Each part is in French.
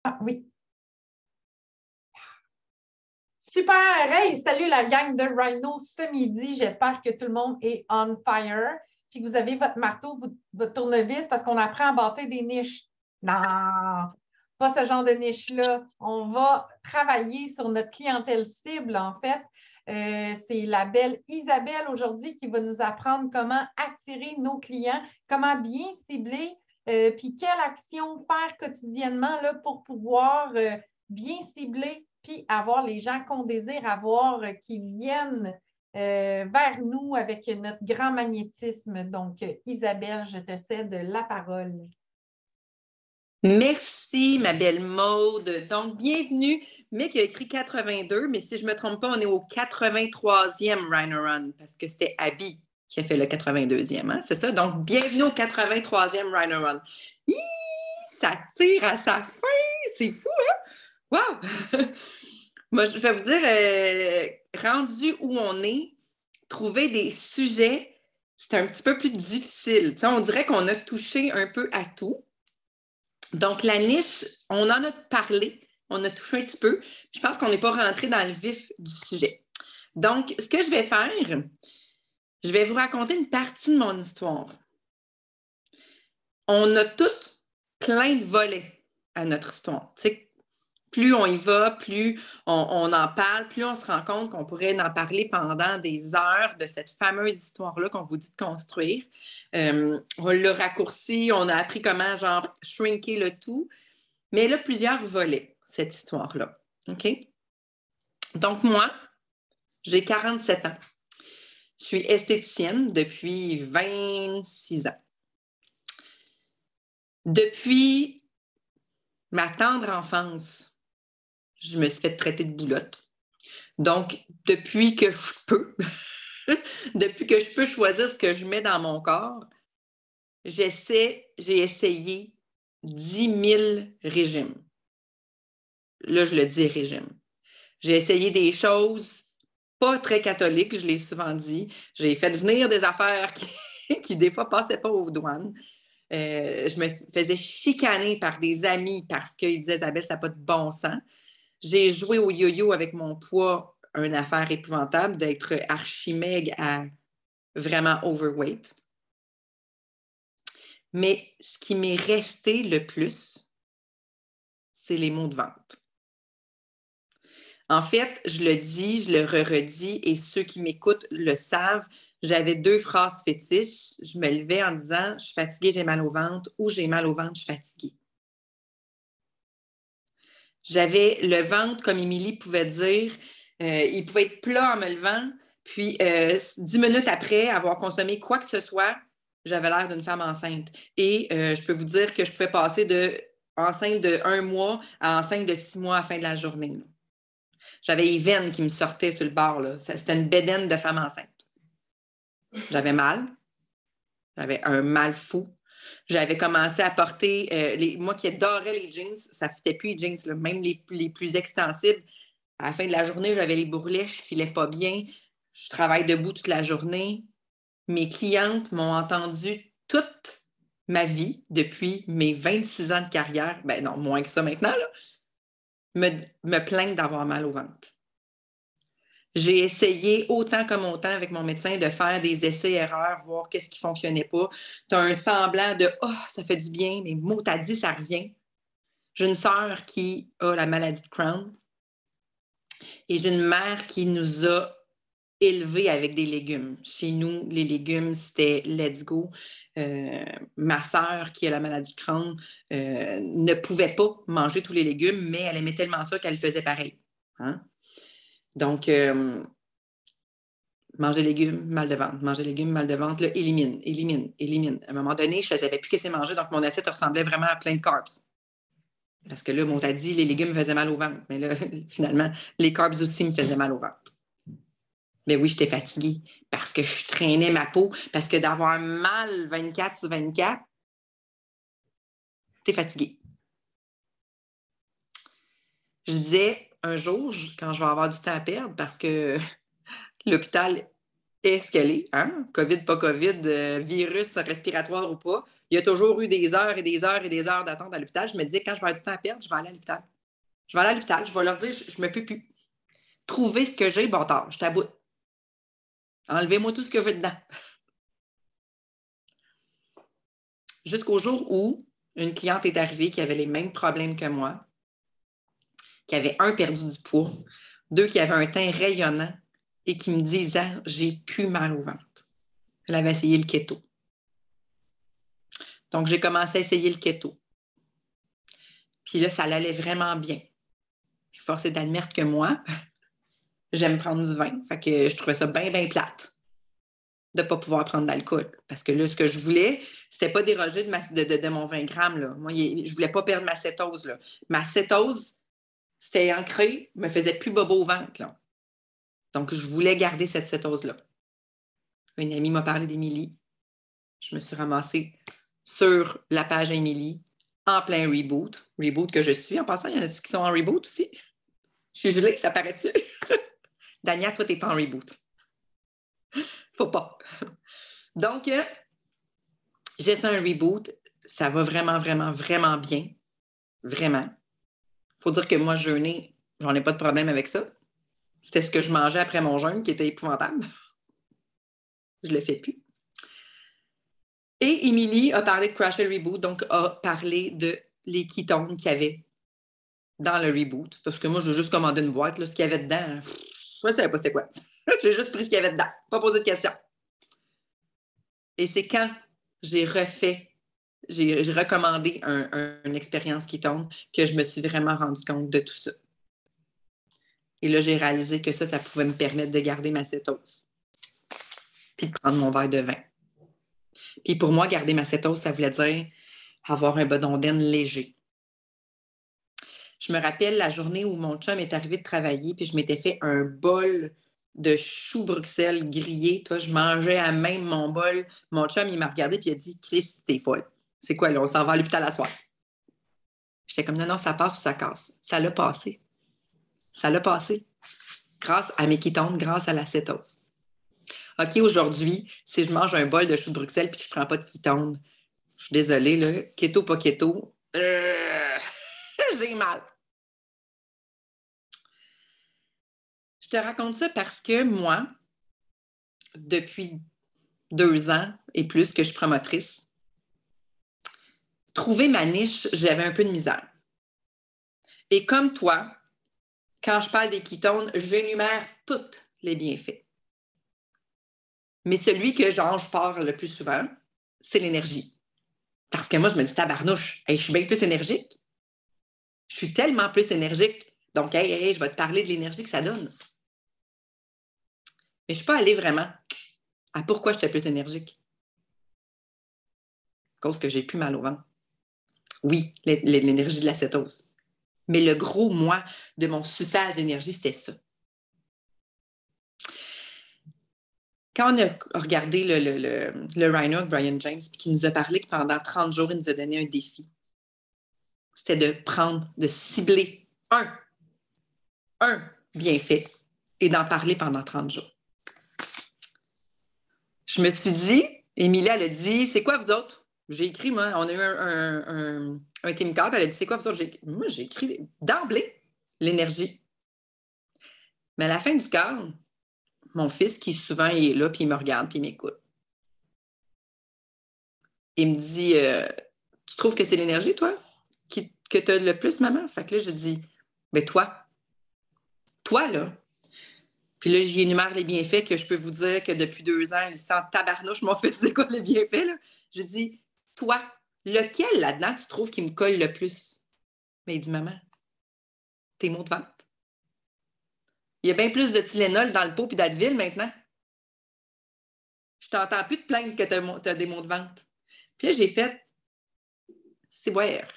Ah, oui. Super! Hey, salut la gang de Rhino ce midi. J'espère que tout le monde est on fire. Puis que vous avez votre marteau, votre tournevis parce qu'on apprend à bâtir des niches. Non, pas ce genre de niche-là. On va travailler sur notre clientèle cible, en fait. C'est la belle Isabelle aujourd'hui qui va nous apprendre comment attirer nos clients, comment bien cibler, puis quelle action faire quotidiennement là, pour pouvoir bien cibler puis avoir les gens qu'on désire avoir qui viennent vers nous avec notre grand magnétisme. Donc, Isabelle, je te cède la parole. Merci, ma belle Maude. Donc, bienvenue. Mick a écrit 82, mais si je ne me trompe pas, on est au 83e Rhino Run parce que c'était Abby qui a fait le 82e, hein? C'est ça? Donc, bienvenue au 83e Rhino Run. Hi! Ça tire à sa fin! C'est fou, hein? Wow! Moi, je vais vous dire, rendu où on est, trouver des sujets, c'est un petit peu plus difficile. Tu sais, on dirait qu'on a touché un peu à tout. Donc, la niche, on en a parlé, on a touché un petit peu. Je pense qu'on n'est pas rentré dans le vif du sujet. Donc, ce que je vais faire, je vais vous raconter une partie de mon histoire. On a toutes plein de volets à notre histoire. Tu sais, plus on y va, plus on en parle, plus on se rend compte qu'on pourrait en parler pendant des heures de cette fameuse histoire-là qu'on vous dit de construire. On l'a raccourci, on a appris comment, genre, shrinker le tout. Mais elle a plusieurs volets, cette histoire-là. OK? Donc, moi, j'ai 47 ans. Je suis esthéticienne depuis 26 ans. Depuis ma tendre enfance, je me suis fait traiter de boulotte. Donc, depuis que je peux, depuis que je peux choisir ce que je mets dans mon corps, j'ai essayé 10 000 régimes. Là, je le dis régime. J'ai essayé des choses pas très catholiques, je l'ai souvent dit. J'ai fait venir des affaires qui des fois, passaient pas aux douanes. Je me faisais chicaner par des amis parce qu'ils disaient « Isabelle, ça n'a pas de bon sens ». J'ai joué au yo-yo avec mon poids, une affaire épouvantable, d'être archimègue à vraiment overweight. Mais ce qui m'est resté le plus, c'est les mots de vente. En fait, je le dis, je le redis, et ceux qui m'écoutent le savent, j'avais 2 phrases fétiches. Je me levais en disant « Je suis fatiguée, j'ai mal au ventre » ou « J'ai mal au ventre, je suis fatiguée ». J'avais le ventre, comme Émilie pouvait dire, il pouvait être plat en me levant, puis 10 minutes après avoir consommé quoi que ce soit, j'avais l'air d'une femme enceinte. Et je peux vous dire que je pouvais passer de enceinte de 1 mois à enceinte de 6 mois à la fin de la journée. Là. J'avais les veines qui me sortaient sur le bord. Là. C'était une bédaine de femme enceinte. J'avais mal. J'avais un mal fou. J'avais commencé à porter, moi qui adorais les jeans, ça ne fitait plus les jeans, là, même les plus extensibles. À la fin de la journée, j'avais les bourrelets, je ne filais pas bien. Je travaille debout toute la journée. Mes clientes m'ont entendu toute ma vie, depuis mes 26 ans de carrière, ben non, moins que ça maintenant, là, me plaindre d'avoir mal au ventre. J'ai essayé autant comme autant avec mon médecin de faire des essais-erreurs, voir qu'est-ce qui ne fonctionnait pas. Tu as un semblant de « Oh, ça fait du bien », mais mot t'as dit, ça revient. J'ai une sœur qui a la maladie de Crohn et j'ai une mère qui nous a élevés avec des légumes. Chez nous, les légumes, c'était let's go. Ma sœur, qui a la maladie de Crohn, ne pouvait pas manger tous les légumes, mais elle aimait tellement ça qu'elle faisait pareil. Hein? Donc, manger légumes, mal de ventre. Manger légumes, mal de ventre, là, élimine. À un moment donné, je ne savais plus qu'est-ce que c'est manger, donc mon assiette ressemblait vraiment à plein de carbs. Parce que là, on t'a dit, les légumes me faisaient mal au ventre. Mais là, finalement, les carbs aussi me faisaient mal au ventre. Mais oui, j'étais fatiguée parce que je traînais ma peau. Parce que d'avoir mal 24 sur 24, t'es fatiguée. Je disais, un jour, quand je vais avoir du temps à perdre, parce que l'hôpital escalé, hein? COVID, pas COVID, virus respiratoire ou pas. Il y a toujours eu des heures et des heures et des heures d'attente à l'hôpital. Je me disais, quand je vais avoir du temps à perdre, je vais aller à l'hôpital. Je vais aller à l'hôpital, je vais leur dire, je ne me peux plus. Trouver ce que j'ai, bon tard, je t'aboute. Enlevez-moi tout ce que j'ai dedans. Jusqu'au jour où une cliente est arrivée qui avait les mêmes problèmes que moi, qui avait, un, perdu du poids, deux, qui avait un teint rayonnant et qui me disait, j'ai plus mal au ventre. Elle avait essayé le keto. Donc, j'ai commencé à essayer le keto. Puis là, ça allait vraiment bien. Force est d'admettre que moi, j'aime prendre du vin. Fait que je trouvais ça bien, bien plate de ne pas pouvoir prendre d'alcool. Parce que là, ce que je voulais, c'était pas déroger de mon 20 grammes. Là. Moi, je voulais pas perdre ma cétose. Là. Ma cétose, c'était ancré, me faisait plus bobo au ventre. Là. Donc, je voulais garder cette cétose-là. Une amie m'a parlé d'Émilie. Je me suis ramassée sur la page Émilie, en plein reboot. Reboot que je suis. En passant, il y en a qui sont en reboot aussi. Je suis gelée, ça paraît-tu? Dania, toi, t'es pas en reboot. Faut pas. Donc, j'ai fait un reboot. Ça va vraiment, vraiment, vraiment bien. Vraiment. Faut dire que moi, jeûner, j'en ai pas de problème avec ça. C'était ce que je mangeais après mon jeûne qui était épouvantable. Je le fais plus. Et Émilie a parlé de Crash the Reboot, donc a parlé de les ketones qu'il y avait dans le reboot. Parce que moi, j'ai juste commandé une boîte. Là, ce qu'il y avait dedans, je ne savais pas c'était quoi. J'ai juste pris ce qu'il y avait dedans. Pas posé de questions. Et c'est quand j'ai recommandé une expérience ketone que je me suis vraiment rendu compte de tout ça. Et là, j'ai réalisé que ça pouvait me permettre de garder ma cétose. Puis de prendre mon verre de vin. Puis pour moi, garder ma cétose, ça voulait dire avoir un bedon d'aine léger. Je me rappelle la journée où mon chum est arrivé de travailler, puis je m'étais fait un bol de choux Bruxelles grillé. Toi, je mangeais à même mon bol. Mon chum, il m'a regardé puis il a dit, Chris, t'es folle. C'est quoi, là? On s'en va à l'hôpital à soir. J'étais comme, non, ça passe ou ça casse. Ça l'a passé. Ça l'a passé. Grâce à mes ketones, grâce à la cétose. OK, aujourd'hui, si je mange un bol de choux de Bruxelles puis que je ne prends pas de ketones, je suis désolée, là, keto, pas keto, j'ai mal. Je te raconte ça parce que moi, depuis 2 ans et plus que je suis promotrice, trouver ma niche, j'avais un peu de misère. Et comme toi, quand je parle des ketones, j'énumère tous les bienfaits. Mais celui que je parle le plus souvent, c'est l'énergie. Parce que moi, je me dis, tabarnouche, hey, je suis bien plus énergique. Je suis tellement plus énergique. Donc, hey, je vais te parler de l'énergie que ça donne. Mais je ne suis pas allée vraiment à pourquoi j'étais plus énergique. À cause que j'ai plus mal au ventre. Oui, l'énergie de la cétose. Mais le gros, moi, de mon suçage d'énergie, c'était ça. Quand on a regardé le Rhino de Brian James, qui nous a parlé que pendant 30 jours, il nous a donné un défi. C'était de cibler un bienfait et d'en parler pendant 30 jours. Je me suis dit, Émilie, elle a dit, c'est quoi vous autres? J'ai écrit, moi, on a eu un team call, elle a dit, c'est quoi vous autres? Moi, j'ai écrit d'emblée l'énergie. Mais à la fin du call, mon fils, qui souvent il est là, puis il me regarde, puis il m'écoute. Il me dit, tu trouves que c'est l'énergie, toi, que tu as le plus, maman? Fait que là, je dis, ben toi, là. Puis là, j'y énumère les bienfaits que je peux vous dire que depuis 2 ans, il sent tabarnouche, mon fils, c'est quoi les bienfaits, là? Je dis, toi, lequel là-dedans tu trouves qui me colle le plus? Mais il dit, maman, tes maux de ventre. Il y a bien plus de Tylenol dans le pot puis d'Advil maintenant. Je t'entends plus te plaindre que tu as des maux de ventre. Puis là, je l'ai fait, c'est boire.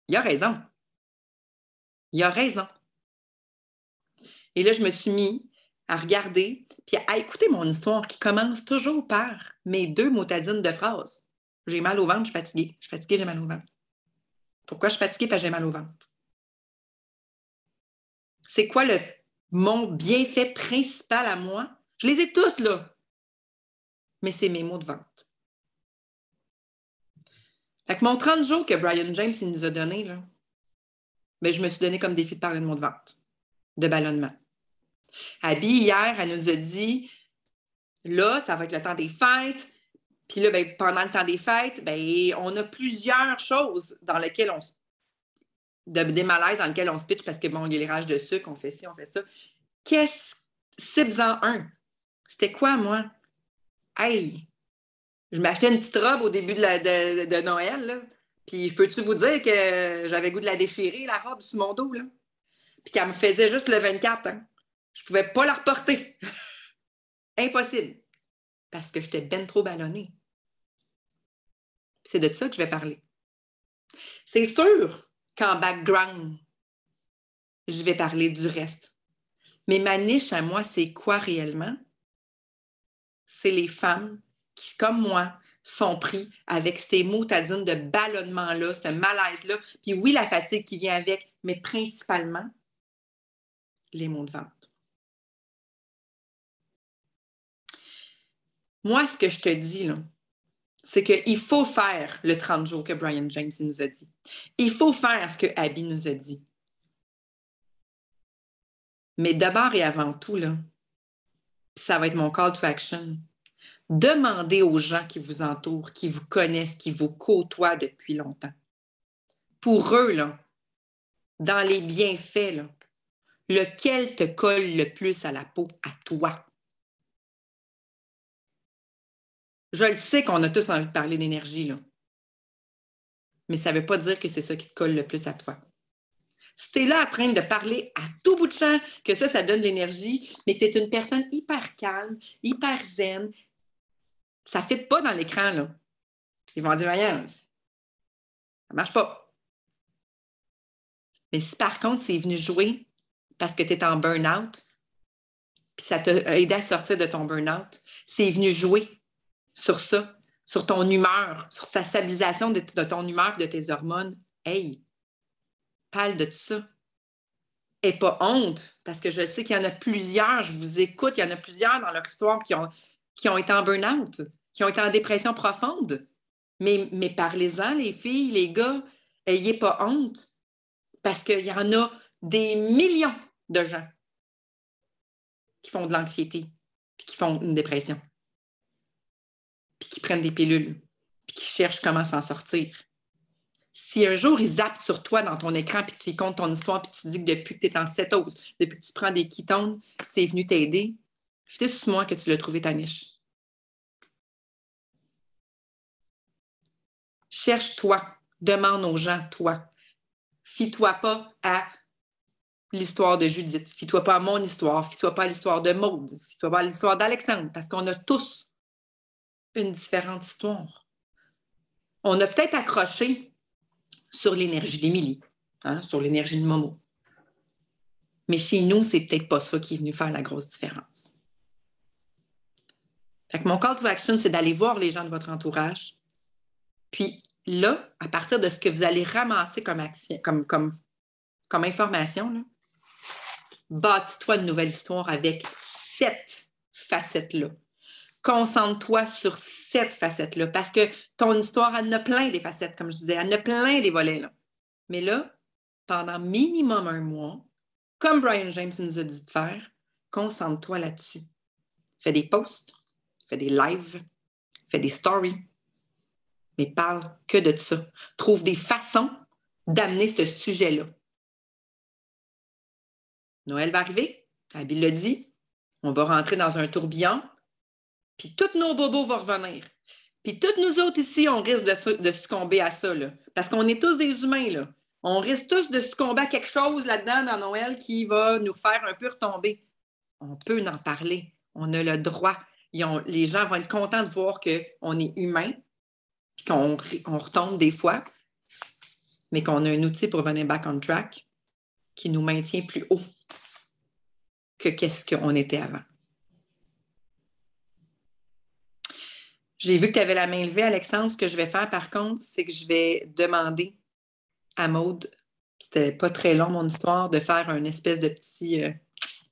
Il a raison. Il a raison. Et là, je me suis mis à regarder puis à écouter mon histoire qui commence toujours par mes 2 motadines de phrases. J'ai mal au ventre, je suis fatiguée. Je suis fatiguée, j'ai mal au ventre. Pourquoi je suis fatiguée? Parce que j'ai mal au ventre. C'est quoi mon bienfait principal à moi? Je les ai toutes, là. mais c'est mes mots de vente. Fait que mon 30 jours que Brian James il nous a donné, là, ben, je me suis donné comme défi de parler de mots de vente, de ballonnement. Abby, hier, elle nous a dit, là, ça va être le temps des fêtes. Puis là, ben, pendant le temps des fêtes, ben, on a plusieurs choses dans lesquelles des malaises dans lesquels on se pitch parce que, bon, il y a les rages de sucre, on fait ci, on fait ça. Cibles-en un. C'était quoi, moi? Hey! Je m'achetais une petite robe au début de Noël, là. Puis, peux-tu vous dire que j'avais goût de la déchirer, la robe, sur mon dos, là? Puis qu'elle me faisait juste le 24, hein? Je pouvais pas la reporter. Impossible. Parce que j'étais ben trop ballonnée. C'est de ça que je vais parler. C'est sûr qu'en background, je vais parler du reste. Mais ma niche à moi, c'est quoi réellement? C'est les femmes qui, comme moi, sont pris avec ces mots-tadines de ballonnement-là, ce malaise-là. Puis oui, la fatigue qui vient avec, mais principalement les mots de vente. Moi, ce que je te dis, là, c'est qu'il faut faire le 30 jours que Brian James nous a dit. Il faut faire ce que Abby nous a dit. Mais d'abord et avant tout, là, ça va être mon call to action. Demandez aux gens qui vous entourent, qui vous connaissent, qui vous côtoient depuis longtemps. Pour eux, là, dans les bienfaits, là, lequel te colle le plus à la peau, à toi? Je le sais qu'on a tous envie de parler d'énergie, là. Mais ça ne veut pas dire que c'est ça qui te colle le plus à toi. Si tu es là en train de parler à tout bout de champ, que ça donne de l'énergie, mais que tu es une personne hyper calme, hyper zen, ça ne fit pas dans l'écran, là. Ils vont dire, voyons, ça ne marche pas. Mais si par contre, c'est venu jouer parce que tu es en burn-out, puis ça t'a aidé à sortir de ton burn-out, c'est venu jouer sur ça, sur ton humeur, sur ta stabilisation de ton humeur et de tes hormones. Hey, parle de tout ça. Et pas honte, parce que je sais qu'il y en a plusieurs, je vous écoute, il y en a plusieurs dans leur histoire qui ont été en burn-out, qui ont été en dépression profonde. Mais parlez-en, les filles, les gars, ayez pas honte, parce qu'il y en a des millions de gens qui font de l'anxiété, puis qui font une dépression, puis qui prennent des pilules, puis qui cherchent comment s'en sortir. Si un jour, ils zappent sur toi dans ton écran, puis que tu comptes ton histoire, puis tu dis que depuis que tu es en cétose, depuis que tu prends des ketones, c'est venu t'aider, fais sur moi que tu l'as trouvé ta niche. Cherche-toi, demande aux gens, toi. Fie-toi pas à l'histoire de Judith, fie-toi pas à mon histoire, fie-toi pas à l'histoire de Maude, fie-toi pas à l'histoire d'Alexandre, parce qu'on a tous une différente histoire. On a peut-être accroché sur l'énergie d'Émilie, hein, sur l'énergie de Momo. Mais chez nous, c'est peut-être pas ça qui est venu faire la grosse différence. Fait que mon call to action, c'est d'aller voir les gens de votre entourage. Puis là, à partir de ce que vous allez ramasser comme action, comme information, là, bâtis-toi une nouvelle histoire avec cette facette-là. Concentre-toi sur cette facette-là, parce que ton histoire, elle en a plein des facettes, comme je disais, elle en a plein des volets, là. Mais là, pendant minimum 1 mois, comme Brian James nous a dit de faire, concentre-toi là-dessus. Fais des posts, fais des lives, fais des stories, mais parle que de ça. Trouve des façons d'amener ce sujet-là. Noël va arriver, Abby l'a dit, on va rentrer dans un tourbillon, puis tous nos bobos vont revenir. Puis toutes nous autres ici, on risque de succomber à ça, là, parce qu'on est tous des humains, là. On risque tous de succomber à quelque chose là-dedans dans Noël qui va nous faire un peu retomber. On peut en parler. On a le droit. Les gens vont être contents de voir qu'on est humain, puis qu'on retombe des fois, mais qu'on a un outil pour revenir back on track qui nous maintient plus haut que qu'est-ce qu'on était avant. J'ai vu que tu avais la main levée, Alexandre. Ce que je vais faire, par contre, c'est que je vais demander à Maude, c'était pas très long mon histoire, de faire une espèce de petit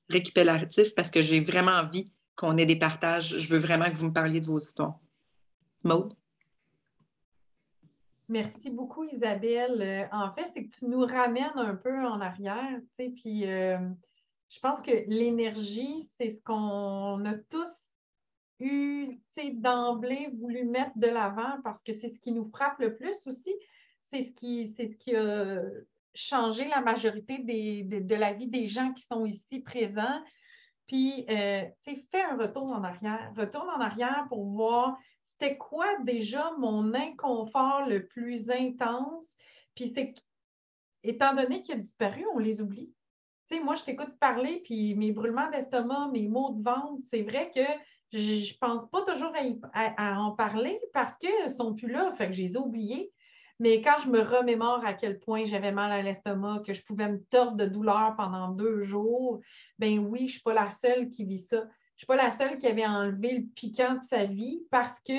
récupératif parce que j'ai vraiment envie qu'on ait des partages. Je veux vraiment que vous me parliez de vos histoires. Maude? Merci beaucoup, Isabelle. En fait, c'est que tu nous ramènes un peu en arrière, tu sais, puis je pense que l'énergie, c'est ce qu'on a tous eu, tu sais, d'emblée voulu mettre de l'avant parce que c'est ce qui nous frappe le plus aussi. C'est ce qui a changé la majorité de la vie des gens qui sont ici présents. Puis, tu sais, fais un retour en arrière. Retourne en arrière pour voir c'était quoi déjà mon inconfort le plus intense. Puis, c'est étant donné qu'il a disparu, on les oublie. Tu sais, moi, je t'écoute parler, puis mes brûlements d'estomac, mes maux de ventre, c'est vrai que je ne pense pas toujours à en parler parce qu'ils ne sont plus là, fait que je les ai oubliés. Mais quand je me remémore à quel point j'avais mal à l'estomac, que je pouvais me tordre de douleur pendant 2 jours, ben oui, je ne suis pas la seule qui vit ça. Je ne suis pas la seule qui avait enlevé le piquant de sa vie parce que,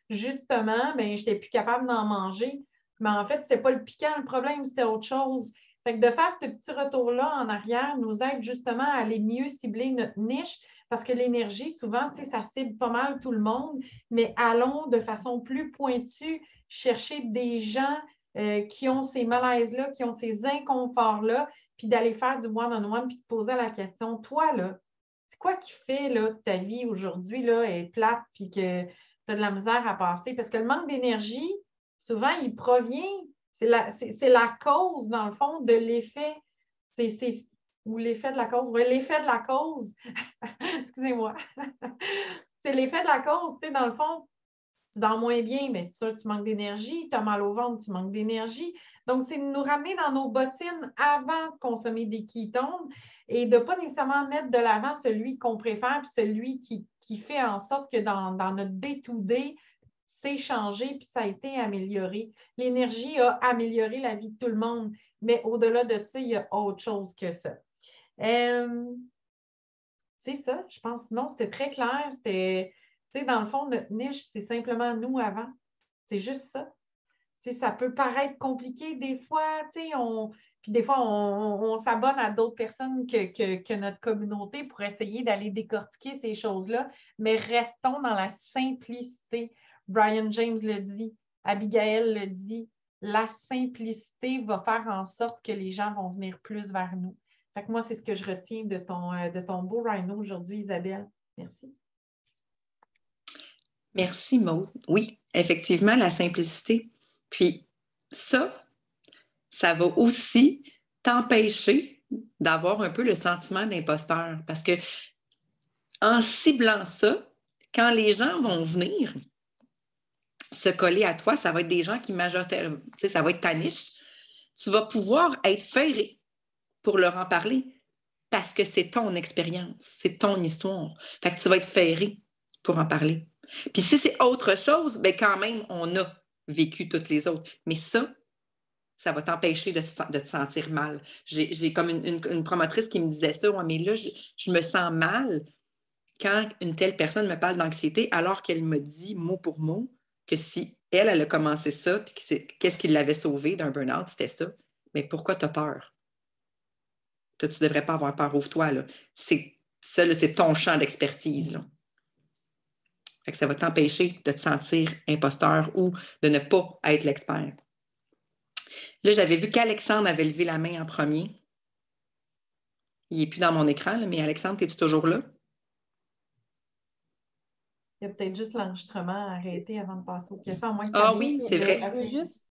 justement, ben, je n'étais plus capable d'en manger. Mais en fait, ce n'est pas le piquant le problème, c'était autre chose. Fait que de faire ce petit retour-là en arrière nous aide justement à aller mieux cibler notre niche parce que l'énergie, souvent, tu sais, ça cible pas mal tout le monde, mais allons de façon plus pointue chercher des gens qui ont ces malaises-là, qui ont ces inconforts-là, puis d'aller faire du one-on-one, puis de poser la question, toi, là, c'est quoi qui fait là, que ta vie aujourd'hui là, est plate, puis que tu as de la misère à passer? Parce que le manque d'énergie, souvent, il provient c'est la cause, dans le fond, de l'effet. Ou l'effet de la cause. Oui, l'effet de la cause. Excusez-moi. C'est l'effet de la cause. Tu sais, dans le fond, tu dors moins bien, mais c'est sûr que tu manques d'énergie. Tu as mal au ventre, tu manques d'énergie. Donc, c'est de nous ramener dans nos bottines avant de consommer des ketones et de ne pas nécessairement mettre de l'avant celui qu'on préfère puis celui qui fait en sorte que dans notre day-to-day, c'est changé puis ça a été amélioré. L'énergie a amélioré la vie de tout le monde, mais au-delà de ça, il y a autre chose que ça. C'est ça, je pense. Non, c'était très clair. C'était, tu sais, dans le fond, notre niche, c'est simplement nous avant. C'est juste ça. Tu sais, ça peut paraître compliqué des fois, tu sais, puis des fois, on s'abonne à d'autres personnes que notre communauté pour essayer d'aller décortiquer ces choses-là, mais restons dans la simplicité. Brian James le dit, Abigail le dit, la simplicité va faire en sorte que les gens vont venir plus vers nous. Fait que moi, c'est ce que je retiens de ton beau rhino aujourd'hui, Isabelle. Merci. Merci, Maude. Oui, effectivement, la simplicité. Puis ça va aussi t'empêcher d'avoir un peu le sentiment d'imposteur. Parce que en ciblant ça, quand les gens vont venir se coller à toi, ça va être des gens qui majoritairement, tu sais, ça va être ta niche. Tu vas pouvoir être ferré pour leur en parler parce que c'est ton expérience, c'est ton histoire. Fait que tu vas être ferré pour en parler. Puis si c'est autre chose, bien quand même, on a vécu toutes les autres. Mais ça va t'empêcher de te sentir mal. J'ai comme une promotrice qui me disait ça, ouais, mais là, je me sens mal quand une telle personne me parle d'anxiété alors qu'elle me dit mot pour mot que si elle a commencé ça, puis qu'est-ce qui l'avait sauvé d'un burn-out, c'était ça. Mais pourquoi tu as peur? Toi, tu ne devrais pas avoir peur, ouvre-toi. Là. Ça, là, c'est ton champ d'expertise. Là. Fait que ça va t'empêcher de te sentir imposteur ou de ne pas être l'expert. Là, j'avais vu qu'Alexandre avait levé la main en premier. Il n'est plus dans mon écran, là, mais Alexandre, es-tu toujours là? Il y a peut-être juste l'enregistrement arrêté avant de passer aux questions, à moins que Ah oui, c'est vrai. Je veux juste